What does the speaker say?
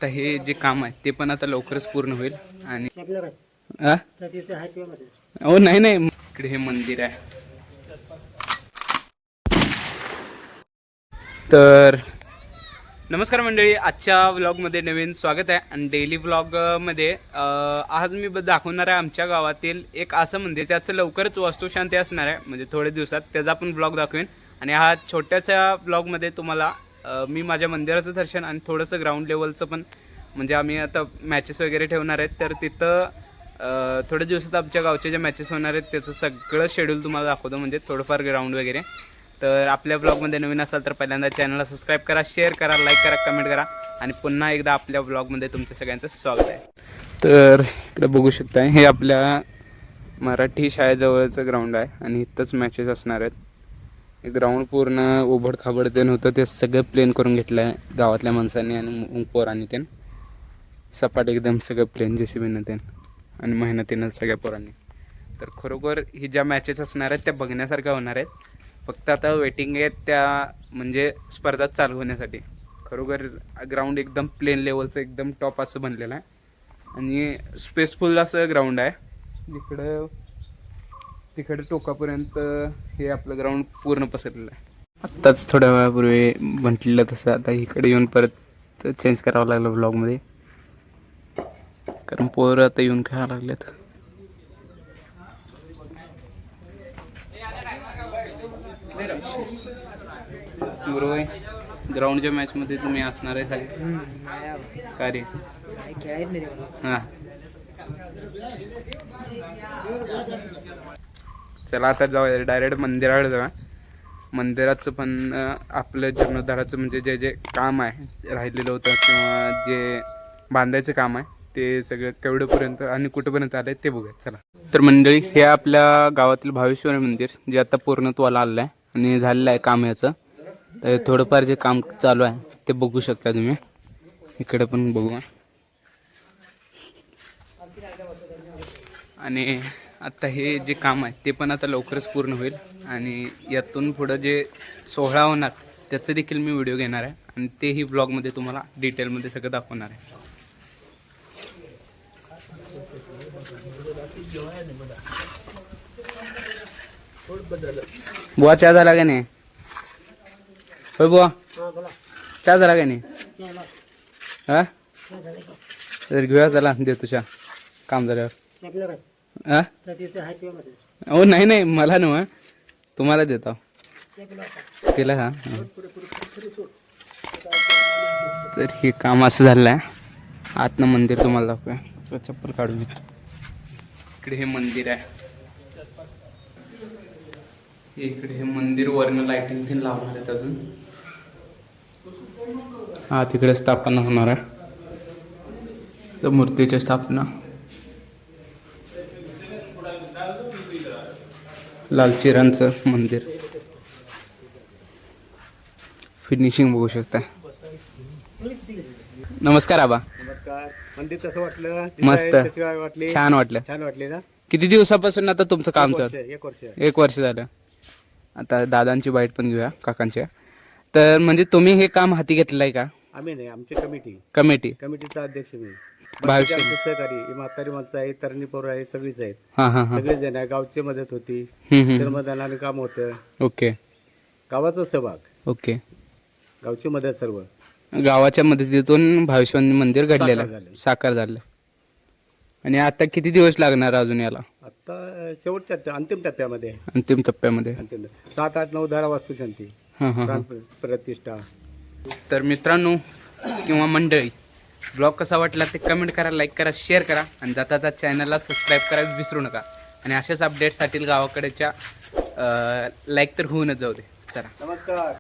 आता हे जे काम आहे ते पण आता लवकरच पूर्ण होईल. आणि हो नाही नाही, इकडे हे मंदिर आहे. तर नमस्कार मंडळी, आजच्या व्लॉगमध्ये नवीन स्वागत आहे. आणि डेली व्लॉगमध्ये आज मी दाखवणार आहे आमच्या गावातील एक असं मंदिर, त्याचं लवकरच वास्तुशांती असणार आहे, म्हणजे थोड्या दिवसात त्याचा पण व्लॉग दाखवेन. आणि हा छोट्याशा व्लॉगमध्ये तुम्हाला मी माझ्या मंदिराचं दर्शन आणि थोडंसं ग्राउंड लेवलचं पण, म्हणजे आम्ही आता मॅचेस वगैरे ठेवणार आहेत, तर तिथं थोड्या दिवसात आमच्या गावचे जे मॅचेस होणार आहेत त्याचं सगळं शेड्यूल तुम्हाला दाखवतो, म्हणजे थोडंफार ग्राउंड वगैरे. तर आपल्या ब्लॉगमध्ये नवीन असाल तर पहिल्यांदा चॅनलला सबस्क्राईब करा, शेअर करा, लाईक करा, कमेंट करा. आणि पुन्हा एकदा आपल्या ब्लॉगमध्ये तुमचं सगळ्यांचं स्वागत आहे. तर इकडे बघू शकताय, हे आपल्या मराठी शाळेजवळचं ग्राउंड आहे आणि इथंच मॅचेस असणार आहेत. हे ग्राउंड पूर्ण उबड खाबड ते नव्हतं, ते सगळं प्लेन करून घेतलं आहे गावातल्या माणसांनी आणि पोरांनी. ते सपाट एकदम सगळं प्लेन JCBनं ते आणि मेहनतीनं सगळ्या पोरांनी. तर खरोखर ही ज्या मॅचेस असणार आहेत त्या बघण्यासारख्या होणार आहेत. फक्त आता वेटिंग आहे त्या, म्हणजे स्पर्धा चालू होण्यासाठी. खरोखर ग्राउंड एकदम प्लेन लेवलचं एकदम टॉप असं बनलेलं आहे आणि स्पेसफुल असं ग्राउंड आहे. तिकडे टोकापर्यंत हे आपलं ग्राउंड पूर्ण पसरलेलं आहे. आत्ताच थोड्या वेळापूर्वी म्हटलेलं तसं आता इकडे येऊन परत चेंज करावं लागलं ब्लॉगमध्ये, कारण पोरं आता येऊन खेळायला लागलेत. बरोबर, ग्राउंडच्या मॅचमध्ये तुम्ही असणार आहे सगळे कार्य. हां, चला आता जाऊया डायरेक्ट मंदिराकडे जाऊया. मंदिराचं पण आपलं जीर्णोद्धाराचं म्हणजे जे जे काम आहे राहिलेलं होतं किंवा जे बांधायचं काम आहे ते सगळं केवढंपर्यंत आणि कुठंपर्यंत आलं आहे ते बघूया. चला. तर मंडळी, हे आपल्या गावातील भावेश्वर मंदिर जे आता पूर्णत्वाला आलेलं आहे आणि झालेलं आहे काम याचं. तर थोडंफार जे काम चालू आहे ते बघू शकता तुम्ही. इकडे पण बघू. आणि आता हे जे काम आहे ते पण आता लवकरच पूर्ण होईल आणि यातून पुढं जे सोहळा होणार त्याचं देखील मी व्हिडिओ घेणार आहे आणि तेही ब्लॉगमध्ये तुम्हाला डिटेलमध्ये सगळं दाखवणार आहे. बुवा चहा झाला का नाही? होय बुवा, चहा झाला का नाही? हा, तर घेऊया, चला देतो चहा काम झाल्यावर. हा, हो नाही नाही, मला नव्ह, तुम्हाला देतो तिला. हा, तर हे काम असं झालेलं आहे. आतनं मंदिर तुम्हाला दाखवूया. चप्पल काढून घ्या. इकडे हे मंदिर आहे. इकडे हे मंदिर वरनं लाइटिंग पण लावणार आहेत अजून. हा, तिकडे स्थापना होणार आहे, तर मूर्तीची स्थापना. लालचिरांचं मंदिर फिनिशिंग बघू शकता. नमस्कार आबा. नमस्कार. मंदिर कसं वाटलं? मस्त, छान वाटलं. छान वाटले ना? किती दिवसापासून आता तुमचं काम चालू? एक वर्ष. 1 वर्ष झालं. आता दादांची बाईट पण घेऊया, काकांच्या. तर म्हणजे तुम्ही हे काम हाती घेतलंय का? आम्ही नाही, आमची कमिटीचा अध्यक्ष मी. भावेश्वर. आमचे सहकारी म्हातारी माणसं आहेत, तरणी पोरं आहेत, सगळीच आहेत. हां हां हां. सगळेच जण आहे. गावची मदत होती, श्रमदानाने काम होतं. ओके गावाचा सहभाग, ओके. गावची मदत सर्व. गावाच्या मदतीतून भावेश्वर मंदिर घडलेलं, साकार झालं. आणि आता किती दिवस लागणार अजून याला? आता शेवटच्या अंतिम टप्प्यामध्ये. अंतिम टप्प्यामध्ये 7, 8, 9, 10 वास्तुशांती, हां हां हां. प्रतिष्ठा. तर मित्रांनो किंवा मंडळी, ब्लॉग कसा वाटला ते कमेंट करा, लाईक करा, शेअर करा आणि जाता चॅनलला सबस्क्राईब करायला विसरू नका. आणि अशाच अपडेट्ससाठी गावाकडेच्या लाईक तर होऊनच जाऊ दे. चला, नमस्कार.